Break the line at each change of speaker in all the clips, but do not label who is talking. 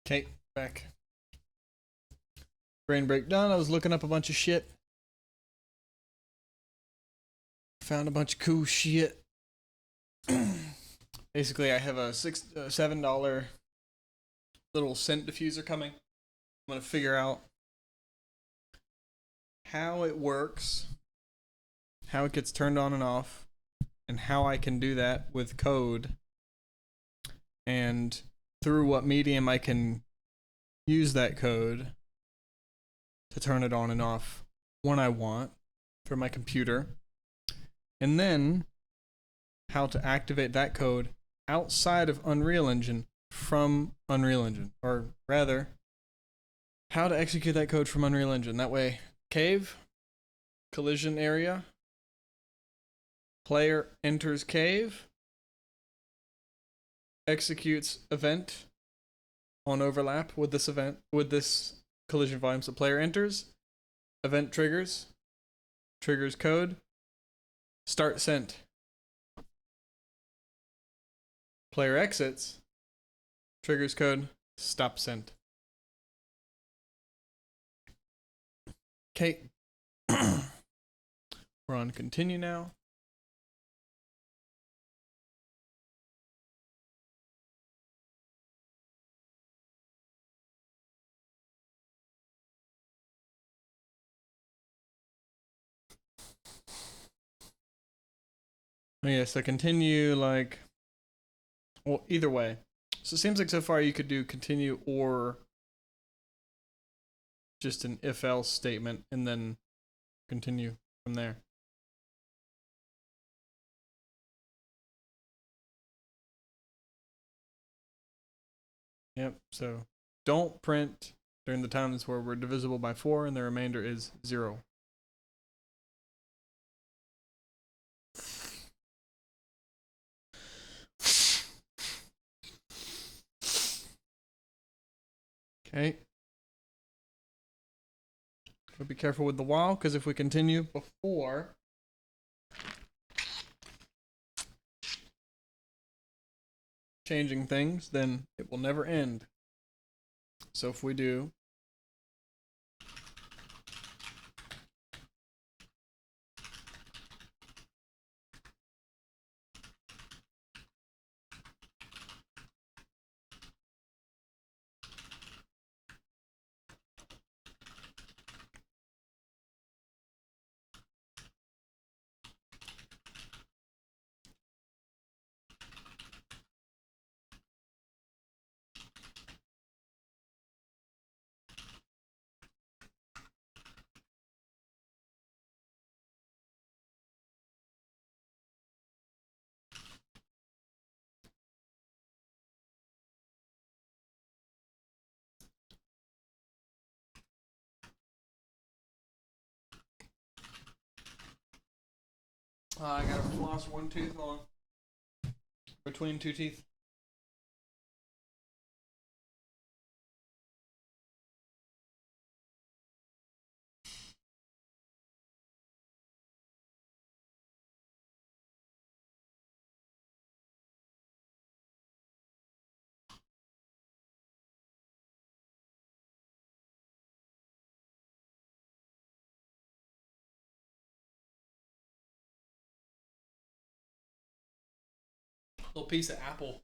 Okay, back. Brain break done. I was looking up a bunch of shit. Found a bunch of cool shit. Basically, I have a $7 little scent diffuser coming. I'm gonna figure out how it works, how it gets turned on and off, and how I can do that with code, and through what medium I can use that code to turn it on and off when I want through my computer, and then how to activate that code outside of Unreal Engine from Unreal Engine, or rather, how to execute that code from Unreal Engine. That way, cave, collision area, player enters cave, executes event on overlap with this event, with this collision volume. So player enters, event triggers code, start sent. Player exits, triggers code, stop sent. Okay. We're on continue now. Oh, yeah, so continue, like, well, either way. So it seems like so far you could do continue or just an if else statement and then continue from there. Yep, so don't print during the times where we're divisible by 4 and the remainder is 0. Okay. So be careful with the while, because if we continue before changing things, then it will never end. So if we do I gotta floss one tooth on between two teeth. Little piece of apple.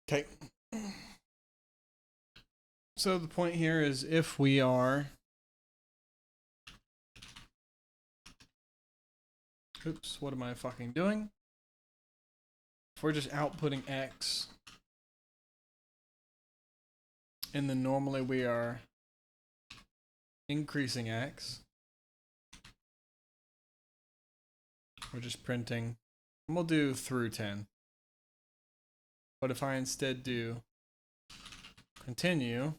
Okay. So the point here is if we are, oops, what am I fucking doing? If we're just outputting X, and then normally we are increasing X, we're just printing, and we'll do through 10. But if I instead do continue,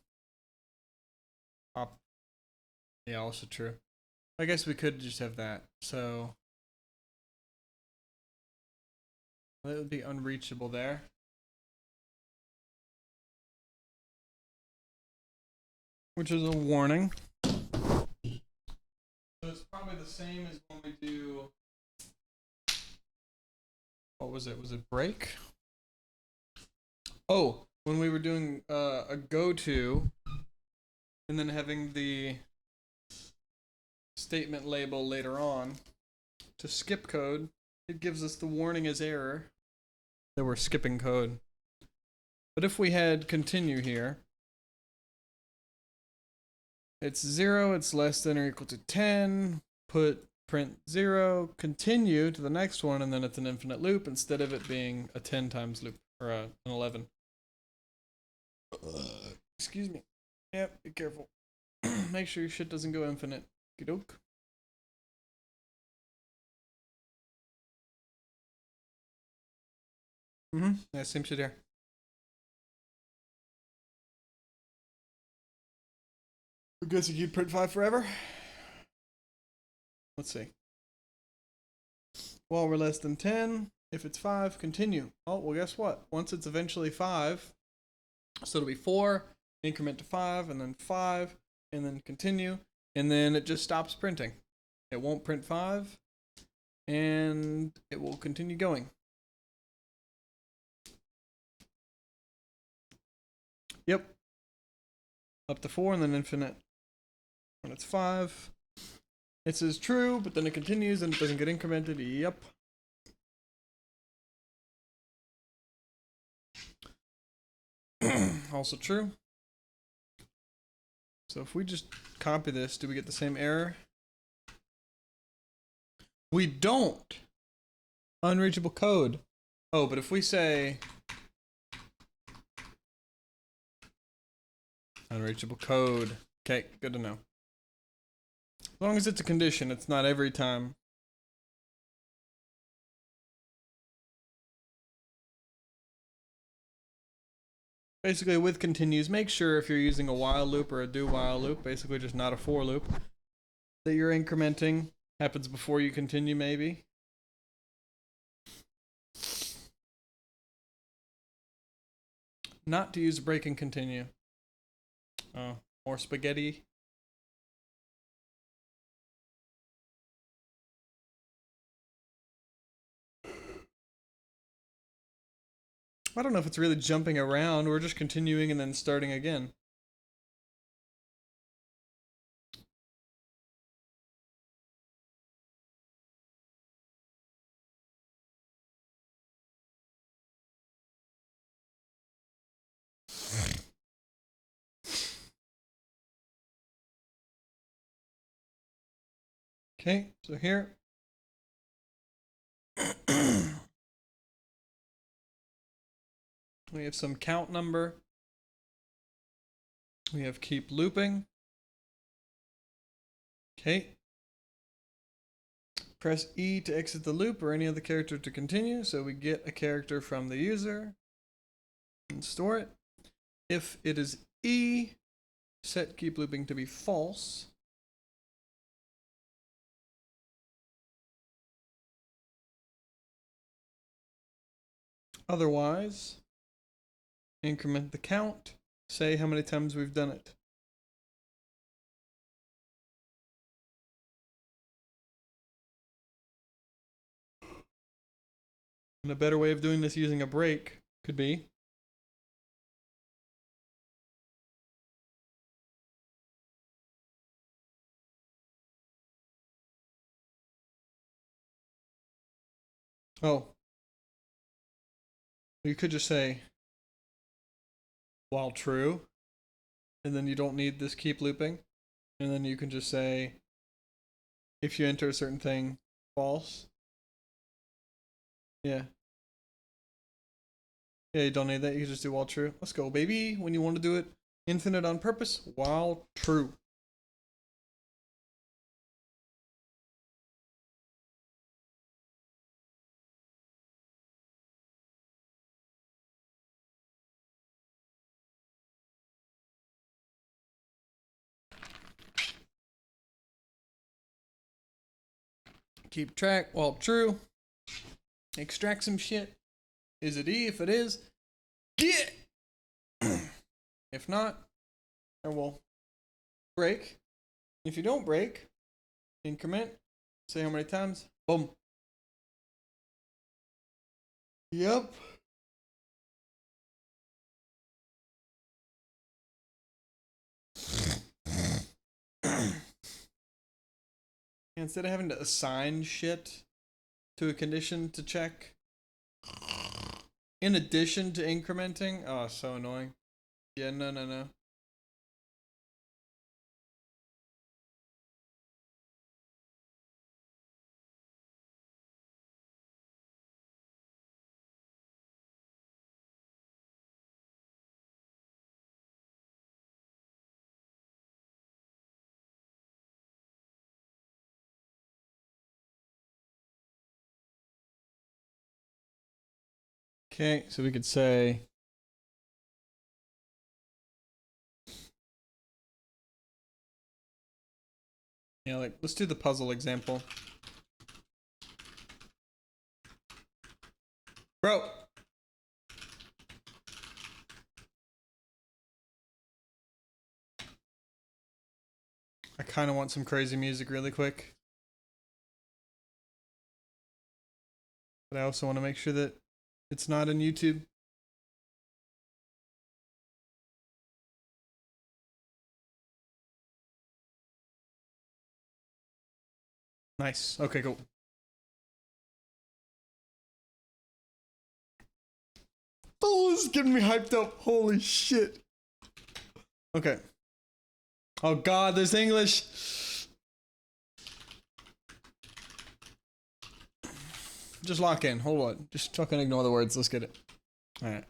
yeah, also true. I guess we could just have that. So that would be unreachable there. which is a warning. So it's probably the same as when we do. What was it? Was it break? Oh, when we were doing a go to, and then having the statement label later on to skip code, it gives us the warning as error that we're skipping code. But if we had continue here, it's 0, it's less than or equal to 10, put print 0, continue to the next one, and then it's an infinite loop instead of it being a 10 times loop, or an 11. Excuse me. Yep, be careful. Make sure your shit doesn't go infinite. Okey-doke. Yeah, same shit here. We're good to keep print 5 forever? Let's see. While we're less than 10, if it's 5, continue. Oh, well, guess what? Once it's eventually 5, so it'll be 4, increment to 5, and then 5, and then continue, and then it just stops printing. It won't print 5, and it will continue going. Yep. Up to 4, and then infinite. When it's 5, it says true, but then it continues and it doesn't get incremented. Yep. Also true. So if we just copy this, do we get the same error? We don't. Unreachable code. Oh, but if we say unreachable code. Okay, good to know. As long as it's a condition, it's not every time. Basically, with continues, make sure if you're using a while loop or a do while loop, basically just not a for loop, that you're incrementing happens before you continue, maybe. Not to use break and continue. Oh, more spaghetti. I don't know if it's really jumping around. We're just continuing and then starting again. Okay, so here. We have some count number. We have keep looping. Okay. Press E to exit the loop or any other character to continue. So we get a character from the user and store it. If it is E, set keep looping to be false. Otherwise, increment the count, say how many times we've done it. And a better way of doing this using a break could be you could just say while true, and then you don't need this keep looping, and then you can just say if you enter a certain thing, false. Yeah, you don't need that. You can just do while true. Let's go, baby. When you want to do it infinite on purpose, while true. Keep track while true. Extract some shit. Is it E? If it is, get. If not, I will break. If you don't break, increment. Say how many times. Boom. Yep. Instead of having to assign shit to a condition to check, in addition to incrementing, oh, so annoying. Yeah, no. Okay, so we could say yeah, like let's do the puzzle example. Bro. I kind of want some crazy music really quick. But I also want to make sure that it's not on YouTube. Nice. Okay, cool. Oh, this is getting me hyped up. Holy shit. Okay. Oh god, there's English. Just lock in. Hold on. Just fucking ignore the words. Let's get it. Alright.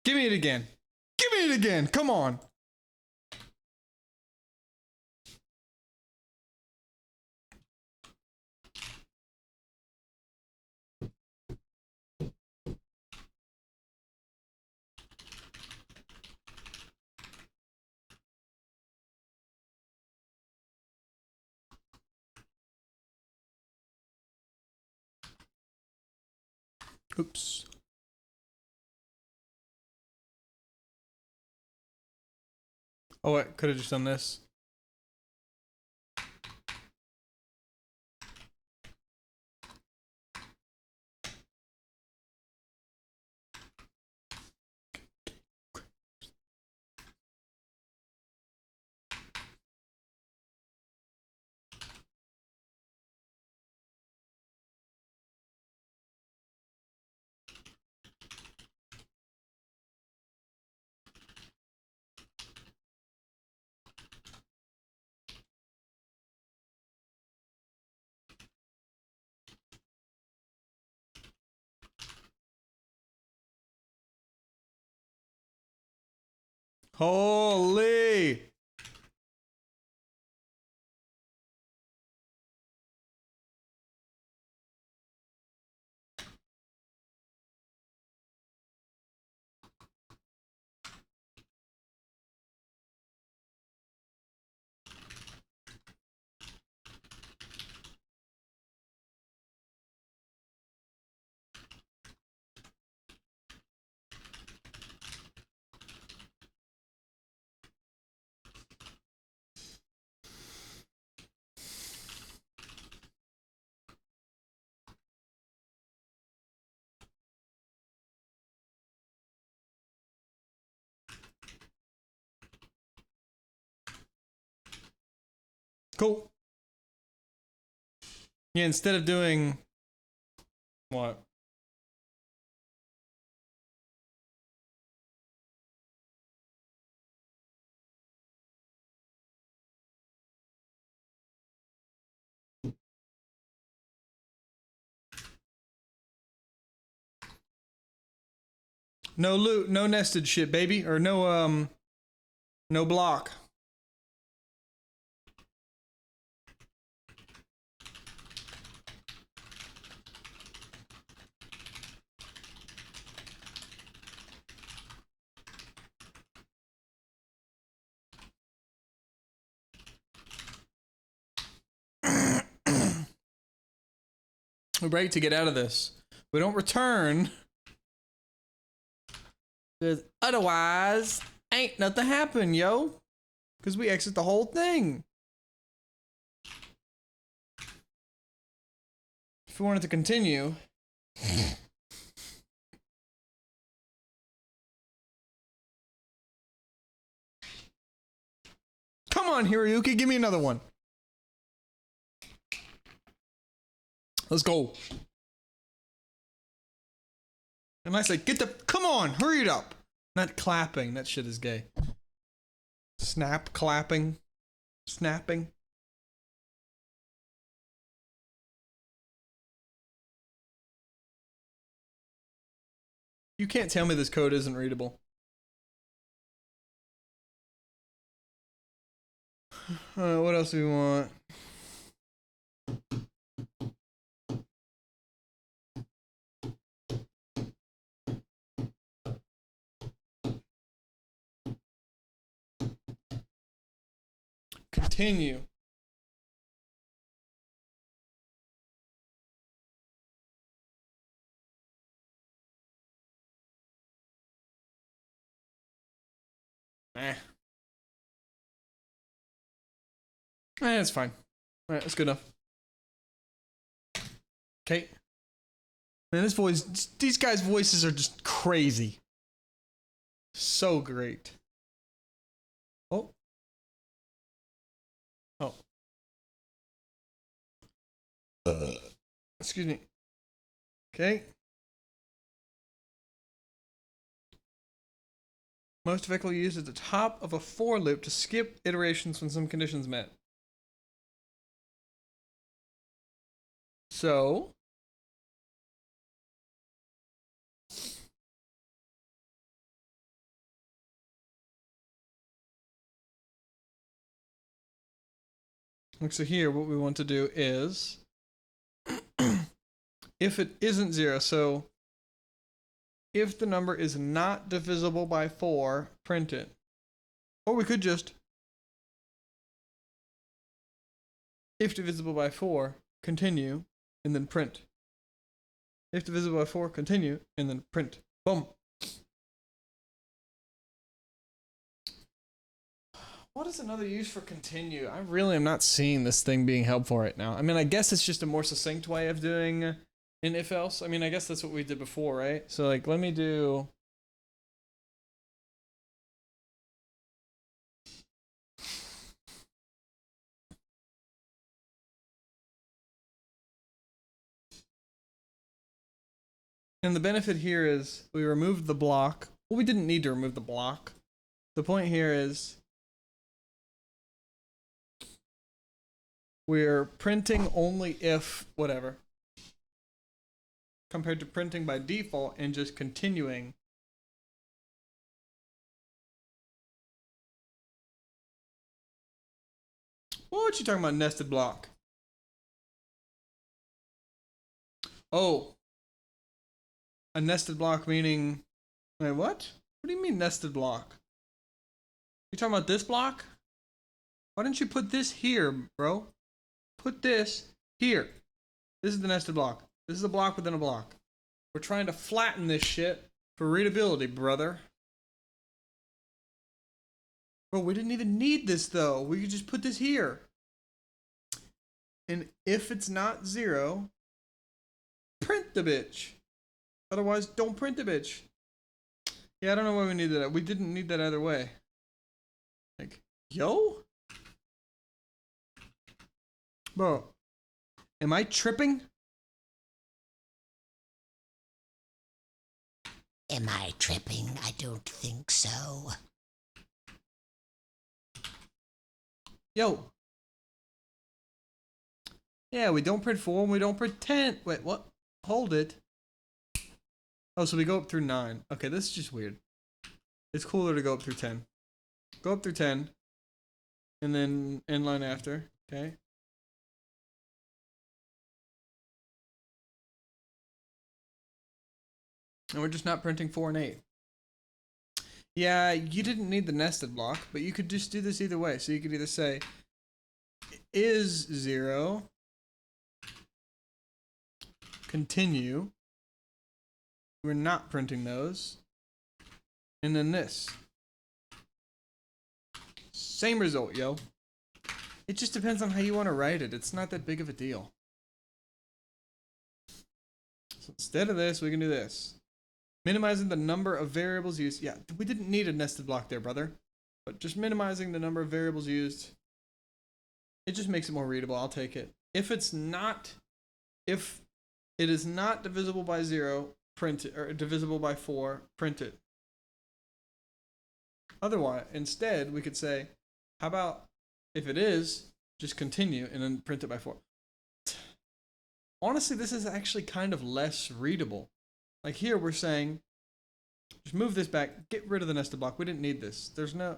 Give me it again. Give me it again. Come on. Oops. Oh, I could have just done this. Holy. Cool. Yeah, instead of doing what? No loot, no nested shit, baby, or no block. We're ready to get out of this. We don't return. Because otherwise, ain't nothing happen, yo. Because we exit the whole thing. If we wanted to continue. Come on, Hiroyuki, give me another one. Let's go. And I say, come on, hurry it up. Not clapping, that shit is gay. Snap, clapping, snapping. You can't tell me this code isn't readable. What else do we want? Continue. That's fine. Alright, that's good enough. Okay. Man, these guys' voices are just crazy. So great. Oh. Oh. Excuse me. Okay. Most effectively used at the top of a for loop to skip iterations when some conditions met. So, So here, what we want to do is, if it isn't 0, so if the number is not divisible by 4, print it. Or we could just, if divisible by 4, continue, and then print. If divisible by 4, continue, and then print. Boom. What is another use for continue? I really am not seeing this thing being helpful right now. I mean, I guess it's just a more succinct way of doing an if else. I mean, I guess that's what we did before, right? So like, let me do... And the benefit here is we removed the block. Well, we didn't need to remove the block. The point here is we're printing only if whatever, compared to printing by default and just continuing. What you talking about, nested block? Oh, a nested block meaning, wait, what? What do you mean nested block? You talking about this block? Why didn't you put this here, bro? Put this here. This is the nested block. This is a block within a block. We're trying to flatten this shit for readability, brother. Bro, we didn't even need this though. We could just put this here. And if it's not 0, print the bitch. Otherwise, don't print the bitch. Yeah, I don't know why we needed that. We didn't need that either way. Like, yo? Bro, am I tripping?
Am I tripping? I don't think so.
Yo. Yeah, we don't print 4 and we don't print 10. Wait, what? Hold it. Oh, so we go up through 9. Okay, this is just weird. It's cooler to go up through 10. Go up through 10. And then end line after. Okay. And we're just not printing 4 and 8. Yeah, you didn't need the nested block, but you could just do this either way. So you could either say is 0, continue. We're not printing those. And then this. Same result, yo. It just depends on how you want to write it. It's not that big of a deal. So instead of this, we can do this. Minimizing the number of variables used. Yeah, we didn't need a nested block there, brother. But just minimizing the number of variables used. It just makes it more readable. I'll take it. If it is not divisible by 0, print it. Or divisible by 4, print it. Otherwise, instead, we could say, how about if it is, just continue and then print it by 4. Honestly, this is actually kind of less readable. Like here, we're saying, just move this back, get rid of the nested block. We didn't need this. There's no,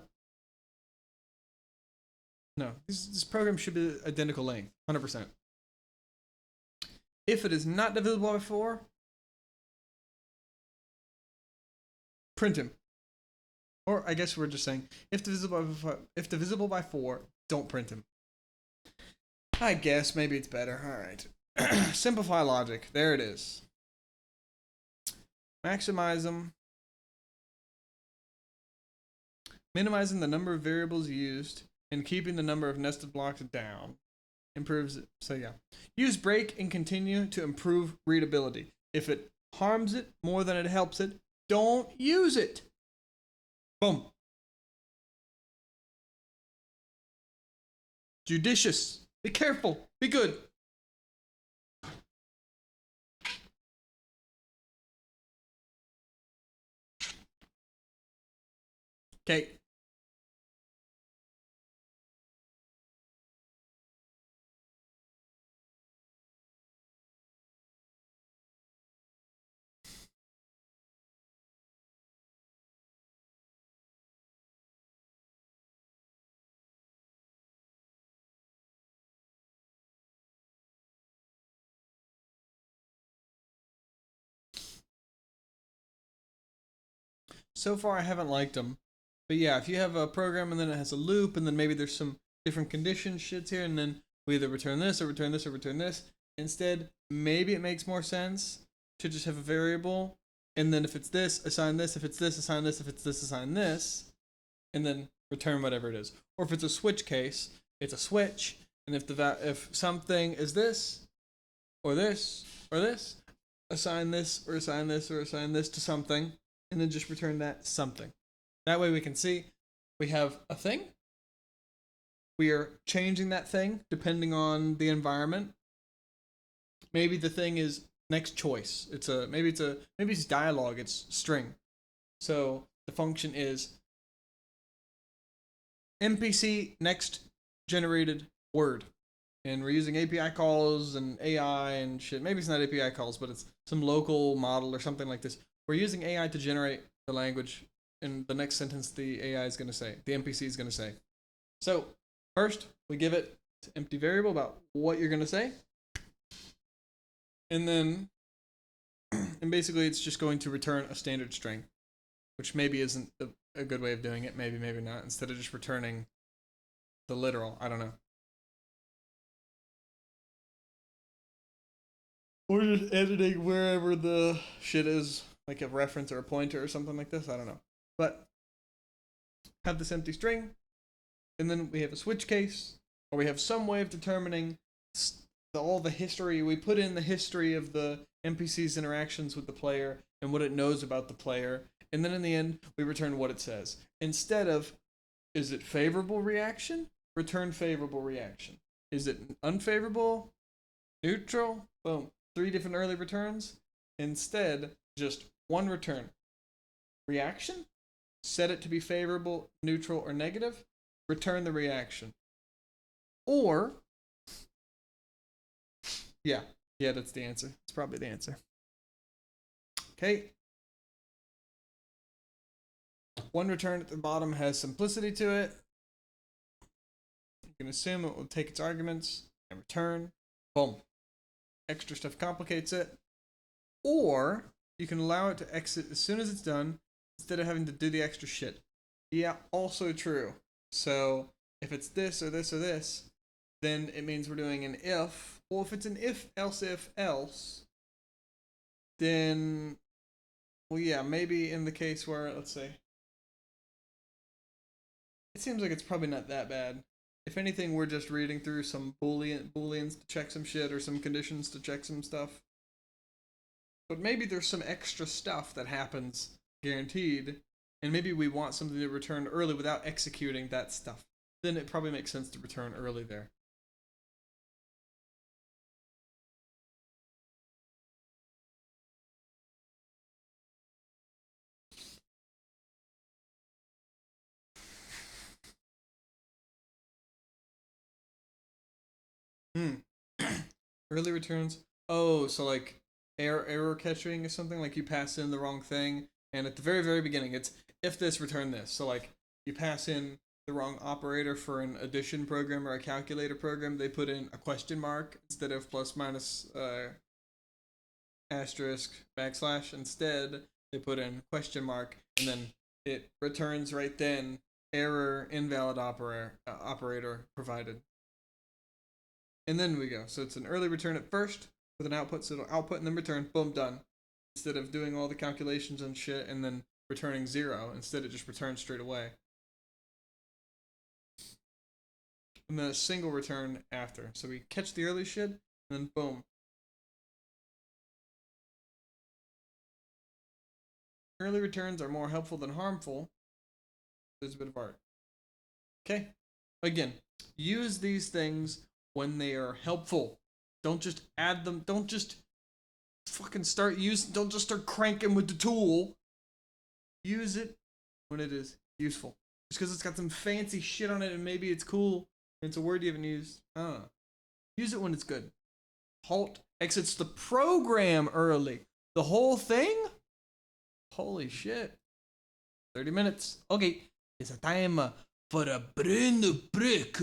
this program should be identical length, 100%. If it is not divisible by 4, print him. Or I guess we're just saying, if divisible by 4, don't print him. I guess maybe it's better. All right. Simplify logic. There it is. Maximize them. Minimizing the number of variables used and keeping the number of nested blocks down improves it. So yeah. Use break and continue to improve readability. If it harms it more than it helps it, don't use it. Boom. Judicious. Be careful. Be good. Okay. So far, I haven't liked them. But yeah, if you have a program and then it has a loop, and then maybe there's some different condition shits here, and then we either return this or return this or return this. Instead, maybe it makes more sense to just have a variable, and then if it's this, assign this. If it's this, assign this. If it's this, assign this, and then return whatever it is. Or if it's a switch case, it's a switch, and if something is this, or this, or this, assign this, or assign this, or assign this to something, and then just return that something. That way we can see we have a thing. We are changing that thing depending on the environment. Maybe the thing is next choice. Maybe it's dialogue, it's string. So the function is NPC next generated word. And we're using API calls and AI and shit. Maybe it's not API calls, but it's some local model or something like this. We're using AI to generate the language in the next sentence the AI is going to say, the NPC is going to say. So first, we give it an empty variable about what you're going to say. And then, and basically it's just going to return a standard string, which maybe isn't a good way of doing it. Maybe not. Instead of just returning the literal, I don't know. Or just editing wherever the shit is, like a reference or a pointer or something like this. I don't know. But have this empty string, and then we have a switch case, or we have some way of determining all the history. We put in the history of the NPC's interactions with the player and what it knows about the player, and then in the end, we return what it says. Instead of, is it favorable reaction? Return favorable reaction. Is it unfavorable? Neutral? Boom. 3 different early returns. Instead, just one return. Reaction? Set it to be favorable, neutral, or negative. Return the reaction. Or, yeah, that's the answer. It's probably the answer. Okay. One return at the bottom has simplicity to it. You can assume it will take its arguments and return. Boom. Extra stuff complicates it. Or you can allow it to exit as soon as it's done instead of having to do the extra shit. Yeah, also true. So if it's this or this or this, then it means we're doing an if. Well, if it's an if, else, then, well, yeah, maybe in the case where, let's say, it seems like it's probably not that bad. If anything, we're just reading through some booleans to check some shit or some conditions to check some stuff. But maybe there's some extra stuff that happens, guaranteed, and maybe we want something to return early without executing that stuff. Then it probably makes sense to return early there. Early returns. Oh, so like error catching or something, like you pass in the wrong thing, and at the very, very beginning it's if this, return this. So like you pass in the wrong operator for an addition program or a calculator program, they put in a question mark instead of plus minus asterisk backslash. Instead they put in question mark, and then it returns right then error invalid operator provided. And then we go. So it's an early return at first with an output, so it'll output and then return, boom, done. Instead of doing all the calculations and shit and then returning 0, instead it just returns straight away. And then a single return after. So we catch the early shit, and then boom. Early returns are more helpful than harmful. There's a bit of art. Okay? Again, use these things when they are helpful. Don't just add them. Don't just fucking start using. Don't just start cranking with the tool. Use it when it is useful. Just because it's got some fancy shit on it and maybe it's cool and it's a word you haven't used. Use it when it's good. Halt exits the program early. The whole thing? Holy shit. 30 minutes. Okay, it's a time for a brand new break.